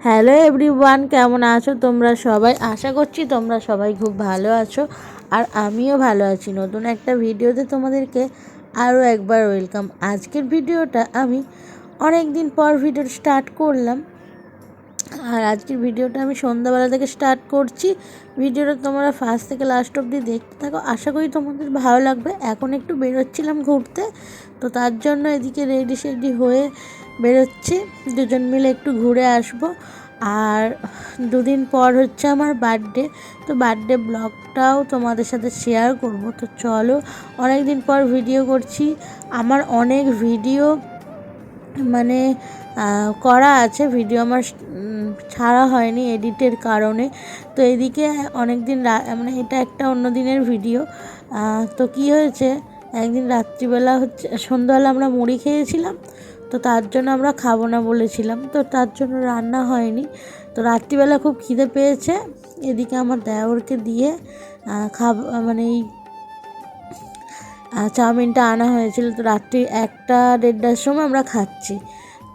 Hello everyone, কেমন আছো তোমরা সবাই? আশা করছি তোমরা সবাই খুব ভালো আছো আর আমিও ভালো আছি। নতুন একটা ভিডিওতে তোমাদেরকে আরও একবার ওয়েলকাম। আজকের ভিডিওটা আমি অনেক দিন পর ভিডিও স্টার্ট করলাম, আর আজকের ভিডিওটা আমি সন্ধ্যাবেলা থেকে স্টার্ট করছি। ভিডিওটা তোমরা ফার্স্ট থেকে লাস্ট অবধি দেখতে থাকো, আশা করি তোমাদের ভালো লাগবে। এখন একটু বেরোচ্ছিলাম ঘুরতে, তো তার জন্য এদিকে রেডি সেডি হয়ে বেরোচ্ছি, দুজন মিলে একটু ঘুরে আসবো। আর দুদিন পর হচ্ছে আমার বার্থডে, তো বার্থডে ব্লগটাও তোমাদের সাথে শেয়ার করব। তো চলো, অনেক দিন পর ভিডিও করছি। আমার অনেক ভিডিও মানে করা আছে, ভিডিও আমার ছাড়া হয়নি এডিটের কারণে। তো এদিকে অনেক দিন মানে এটা একটা অন্য দিনের ভিডিও। তো কি হয়েছে, একদিন রাত্রিবেলা হচ্ছে সন্ধ্যাবেলা আমরা মুড়ি খেয়েছিলাম, তো তার জন্য আমরা খাবো না বলেছিলাম, তো তার জন্য রান্না হয়নি। তো রাত্রিবেলা খুব খিদে পেয়েছে, এদিকে আমার দেওরকে দিয়ে মানে এই চাউমিনটা আনা হয়েছিল। তো রাত্রি 1-1:30টার সময় আমরা খাচ্ছি।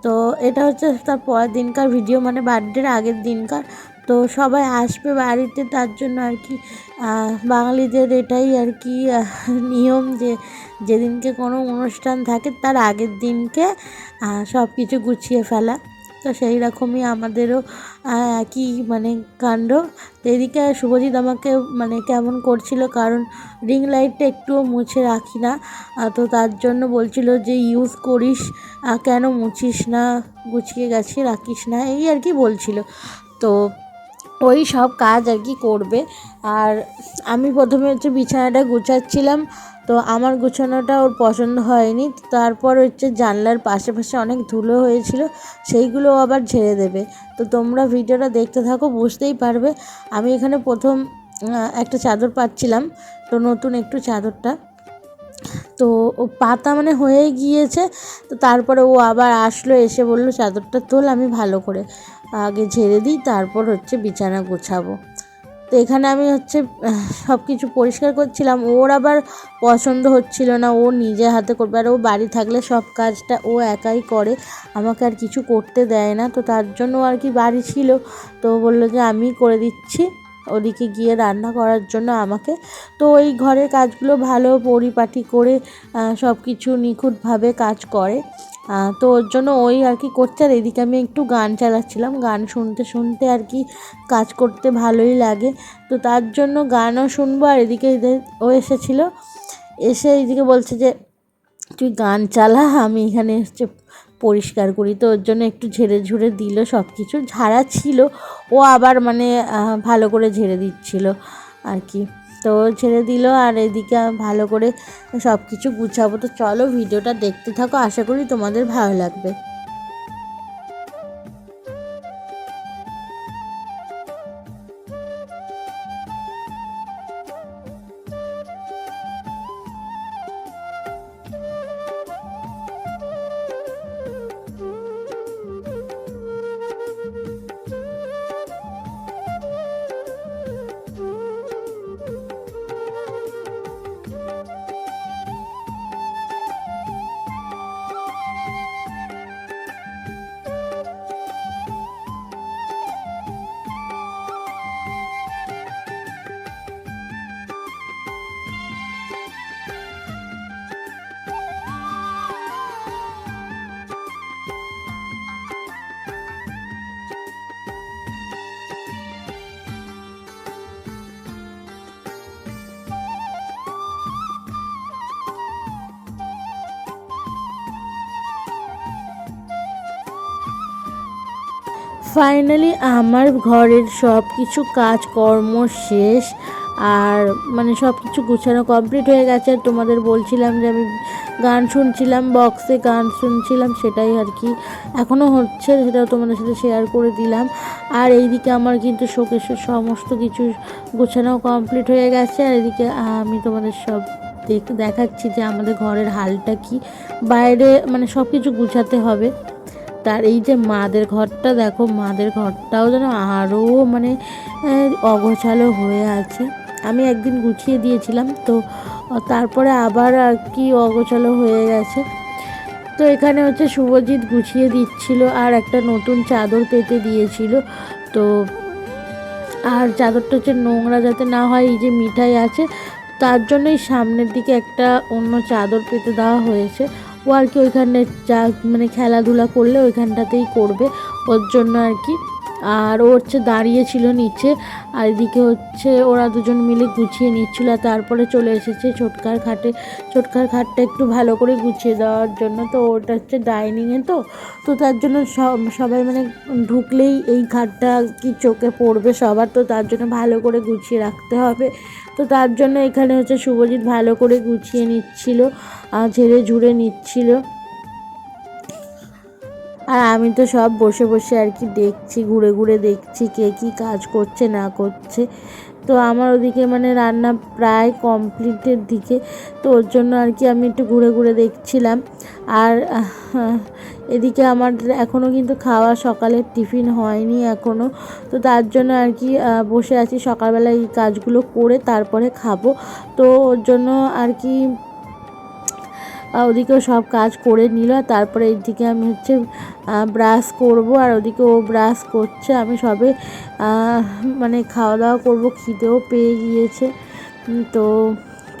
তো এটা হচ্ছে তার পরের দিনকার ভিডিও, মানে বার্থডের আগের দিনকার। তো সবাই আসবে বাড়িতে, তার জন্য আর কি বাঙালিদের এটাই আর কি নিয়ম যে যেদিনকে কোনো অনুষ্ঠান থাকে তার আগের দিনকে সব কিছু গুছিয়ে ফেলা। তো সেই রকমই আমাদেরও একই মানে কাণ্ড। তো এদিকে শুভজিৎ আমাকে মানে কেমন করছিল, কারণ রিং লাইটটা একটুও মুছে রাখি না, তো তার জন্য বলছিল যে ইউজ করিস, কেন মুছিস না, গুছিয়ে গাছিয়ে রাখিস না, এই আর কি বলছিল। তো ওই সব কাজ আর কি করবে। আর আমি প্রথমে হচ্ছে বিছানাটা গুছাচ্ছিলাম, তো আমার গুছানোটা ওর পছন্দ হয়নি। তারপর হচ্ছে জানলার পাশে অনেক ধুলো হয়েছিল, সেইগুলো আবার ঝেড়ে দেবে। তো তোমরা ভিডিওটা দেখতে থাকো, বুঝতেই পারবে। আমি এখানে প্রথম একটা চাদর পাচ্ছিলাম, তো নতুন একটু চাদরটা তো ও পাতা মানে হয়ে গিয়েছে। তো তারপরে ও আবার আসলো, এসে বলল চাদরটা তোল, আমি ভালো করে আগে ঝেড়ে দিই, তারপর হচ্ছে বিছানা গোছাবো। তো এখানে আমি হচ্ছে সব কিছু পরিষ্কার করছিলাম, ওর আবার পছন্দ হচ্ছিল না, ও নিজে হাতে করবে। আর ও বাড়ি থাকলে সব কাজটা ও একাই করে, আমাকে আর কিছু করতে দেয় না। তো তার জন্য আর কি বাড়ি ছিল, তো বললো যে আমি করে দিচ্ছি ওদিকে গিয়ে রান্না করার জন্য আমাকে। তো ওই ঘরের কাজগুলো ভালো পরিপাটি করে সব কিছু নিখুঁতভাবে কাজ করে। তো ওর জন্য ওই আর কি করছে। আর এদিকে আমি একটু গান চালাচ্ছিলাম, গান শুনতে শুনতে আর কি কাজ করতে ভালোই লাগে, তো তার জন্য গানও শুনবো। আর এদিকে ও এসেছিলো, এসে এইদিকে বলছে যে তুই গান চালা, আমি এখানে হচ্ছে পরিষ্কার করি। তো ওর জন্য একটু ঝেড়ে ঝুড়ে দিল, সব কিছু ঝাড়া ছিল, ও আবার মানে ভালো করে ঝেড়ে দিচ্ছিল আর কি। তো ছেড়ে দিল, আর এদিকে ভালো করে সব কিছু গুছাবো। তো চলো ভিডিওটা দেখতে থাকো, আশা করি তোমাদের ভালো লাগবে। ফাইনালি আমার ঘরের সব কিছু কাজকর্ম শেষ, আর মানে সব কিছু গুছানো কমপ্লিট হয়ে গেছে। তোমাদের বলছিলাম যে আমি গান শুনছিলাম, বক্সে গান শুনছিলাম, সেটাই আর কি এখনও হচ্ছে, সেটাও তোমাদের সাথে শেয়ার করে দিলাম। আর এইদিকে আমার কিন্তু শোকেসের সমস্ত কিছু গোছানো কমপ্লিট হয়ে গেছে। আর এদিকে আমি তোমাদের সব দেখাচ্ছি যে আমাদের ঘরের হালটা কি, বাইরে মানে সব কিছু গুছাতে হবে। তার এই যে মাদের ঘরটা দেখো, মাদের ঘরটাও যেন আরও মানে অগোছালো হয়ে আছে। আমি একদিন গুছিয়ে দিয়েছিলাম, তো তারপরে আবার আর কি অগোছালো হয়ে গেছে। তো এখানে হচ্ছে শুভজিৎ গুছিয়ে দিচ্ছিল আর একটা নতুন চাদর পেতে দিয়েছিল। তো আর চাদরটা হচ্ছে নোংরা যাতে না হয়, এই যে মিঠাই আছে তার জন্যই সামনের দিকে একটা অন্য চাদর পেতে দেওয়া হয়েছে। ও আর কি ওইখানে যা মানে খেলাধুলা করলে ওইখানটাতেই করবে, ওর জন্য আর কি। আর ও হচ্ছে দাঁড়িয়েছিল নিচে, আর এদিকে হচ্ছে ওরা দুজন মিলে গুছিয়ে নিচ্ছিল। আর তারপরে চলে এসেছে ছোটকার খাটে, ছোটকার খাটটা একটু ভালো করে গুছিয়ে দেওয়ার জন্য। তো ওটা হচ্ছে ডাইনিংয়ে, তো তো তার জন্য সবাই মানে ঢুকলেই এই খাটটা কি চোখে পড়বে সবার, তো তার জন্য ভালো করে গুছিয়ে রাখতে হবে। তো তার জন্য এখানে হচ্ছে শুভজিৎ ভালো করে গুছিয়ে নিচ্ছিল, ঝেড়ে ঝুড়ে নিচ্ছিল। আর আমি তো সব বসে বসে আর কি দেখছি, ঘুরে ঘুরে দেখছি কে কী কাজ করছে না করছে। তো আমার ওদিকে মানে রান্না প্রায় কমপ্লিটের দিকে, তো ওর জন্য আর কি আমি একটু ঘুরে ঘুরে দেখছিলাম। আর এদিকে আমার এখনও কিন্তু খাওয়া, সকালের টিফিন হয়নি এখনও। তো তার জন্য আর কি বসে আছি, সকালবেলা এই কাজগুলো করে তারপরে খাবো। তো ওর জন্য আর কি ওদিকেও সব কাজ করে নিল। আর তারপরে এইদিকে আমি হচ্ছে ব্রাশ করব, আর ওদিকে ও ব্রাশ করছে। আমি সবে মানে খাওয়া দাওয়া করবো, খিদেও পেয়ে গিয়েছে। তো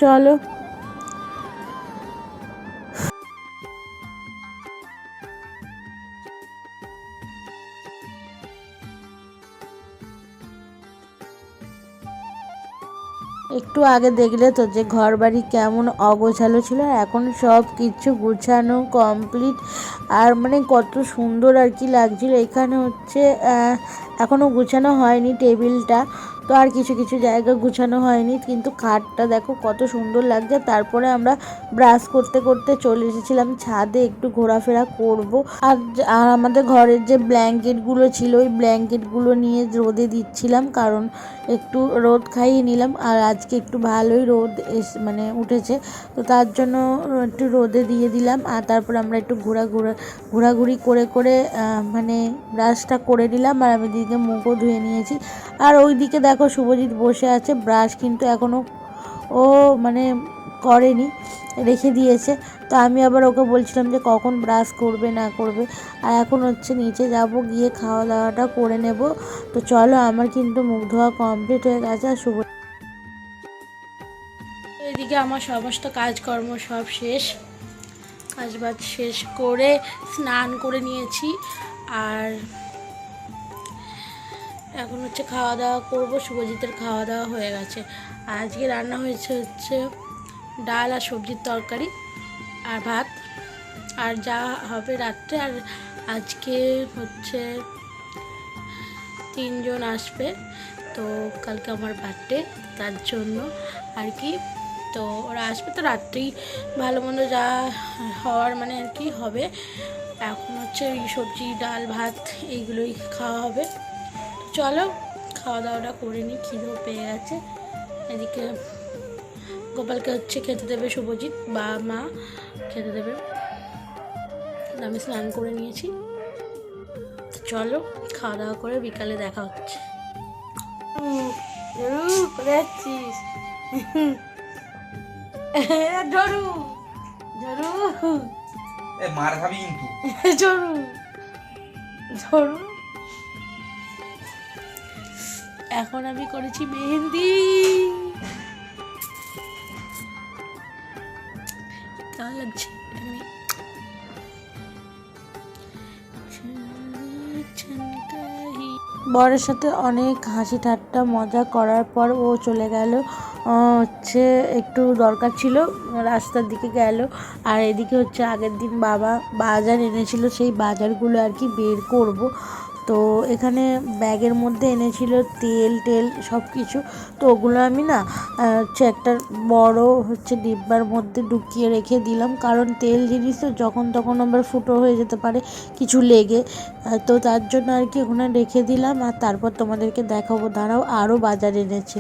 চলো। একটু আগে দেখলে তো যে ঘর বাড়ি কেমন অগোছালো ছিল, এখন সব কিছু গুছানো কমপ্লিট। আর মানে কত সুন্দর আর কি লাগছিল। এখানে হচ্ছে এখনও গুছানো হয়নি টেবিলটা, তো আর কিছু কিছু জায়গা গুছানো হয়নি, কিন্তু খাটটা দেখো কত সুন্দর লাগছে। তারপরে আমরা ব্রাশ করতে করতে চলে এসেছিলাম ছাদে, একটু ঘোরাফেরা করব। আর আমাদের ঘরের যে ব্ল্যাঙ্কেটগুলো ছিল, ওই ব্ল্যাঙ্কেটগুলো নিয়ে রোদে দিচ্ছিলাম, কারণ একটু রোদ খাইয়ে নিলাম। আর আজকে একটু ভালোই রোদ মানে উঠেছে, তো তার জন্য একটু রোদে দিয়ে দিলাম। আর তারপর আমরা একটু ঘোরাঘুরি করে করে মানে ব্রাশটা করে নিলাম। আর আমি দিকে মুখও ধুয়ে নিয়েছি। আর ওই দিকে দেখো শুভজিৎ বসে আছে, ব্রাশ কিন্তু এখনও ও মানে করেনি, রেখে দিয়েছে। তো আমি আবার ওকে বলছিলাম যে কখন ব্রাশ করবে না করবে। আর এখন হচ্ছে নিচে যাব, গিয়ে খাওয়া দাওয়াটা করে নেব। তো চলো, আমার কিন্তু মুখ ধোয়া কমপ্লিট হয়ে গেছে। আর শুভ এদিকে আমার সমস্ত কাজকর্ম সব শেষ, কাজবাজ শেষ করে স্নান করে নিয়েছি। আর এখন হচ্ছে খাওয়া দাওয়া করবো। শুভজিতের খাওয়া দাওয়া হয়ে গেছে। আজকে রান্না হয়েছে হচ্ছে ডাল আর সবজির তরকারি আর ভাত, আর যা হবে রাত্রে। আর আজকে হচ্ছে 3 জন আসবে, তো কালকে আমার বার্থডে, তার জন্য আর কি। তো ওরা আসবে, তো রাত্রেই ভালো মন্দ যা হওয়ার মানে আর কি হবে। এখন হচ্ছে ওই সবজি ডাল ভাত এইগুলোই খাওয়া হবে। চলো খাওয়া দাওয়াটা করে নিই, খিদেও পেয়ে গেছে। এদিকে গোপালকে হচ্ছে খেতে দেবে শুভজিৎ, বা মা খেতে দেবে। আমি স্নান করে নিয়েছি। চলো খাওয়া দাওয়া করে বিকালে দেখা হচ্ছে। কোথায় যাচ্ছিস? ঝরু ঝরু মার খাবি কিন্তু। ঝরু ঝরু এখন আমি করেছি মেহেন্দি। কেমন লাগছে? বরের সাথে অনেক হাসি ঠাট্টা মজা করার পর ও চলে গেল, হচ্ছে একটু দরকার ছিল, রাস্তার দিকে গেল। আর এদিকে হচ্ছে আগের দিন বাবা বাজার এনেছিল, সেই বাজারগুলো আর কি বের করব। তো এখানে ব্যাগের মধ্যে এনেছিল তেল টেল সব কিছু। তো ওগুলো আমি না হচ্ছে একটা বড় হচ্ছে ডিব্বার মধ্যে ঢুকিয়ে রেখে দিলাম, কারণ তেল জিনিস তো যখন তখন আবার ফুটো হয়ে যেতে পারে কিছু লেগে। তো তার জন্য আর কি ওখানে রেখে দিলাম। আর তারপর তোমাদেরকে দেখাবো, দাঁড়াও আরও বাজার এনেছি,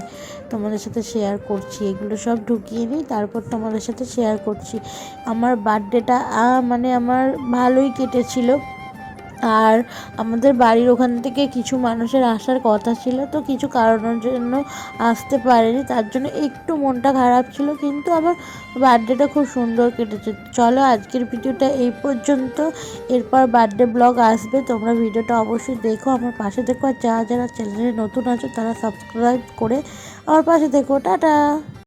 তোমাদের সাথে শেয়ার করছি। এগুলো সব ঢুকিয়ে নিই, তারপর তোমাদের সাথে শেয়ার করছি। আমার বার্থডেটা মানে আমার ভালোই কেটেছিল। আর আমাদের বাড়ির ওখান থেকে কিছু মানুষের আসার কথা ছিল, তো কিছু কারণের জন্য আসতে পারেনি, তার জন্য একটু মনটা খারাপ ছিল, কিন্তু আবার বার্থডেটা খুব সুন্দর কেটেছে। চলো আজকের ভিডিওটা এই পর্যন্ত, এরপর বার্থডে ব্লগ আসবে, তোমরা ভিডিওটা অবশ্যই দেখো, আমার পাশে দেখো, আর যারা যারা চ্যানেলে নতুন আছো তারা সাবস্ক্রাইব করে আমার পাশে দেখো। টাটা।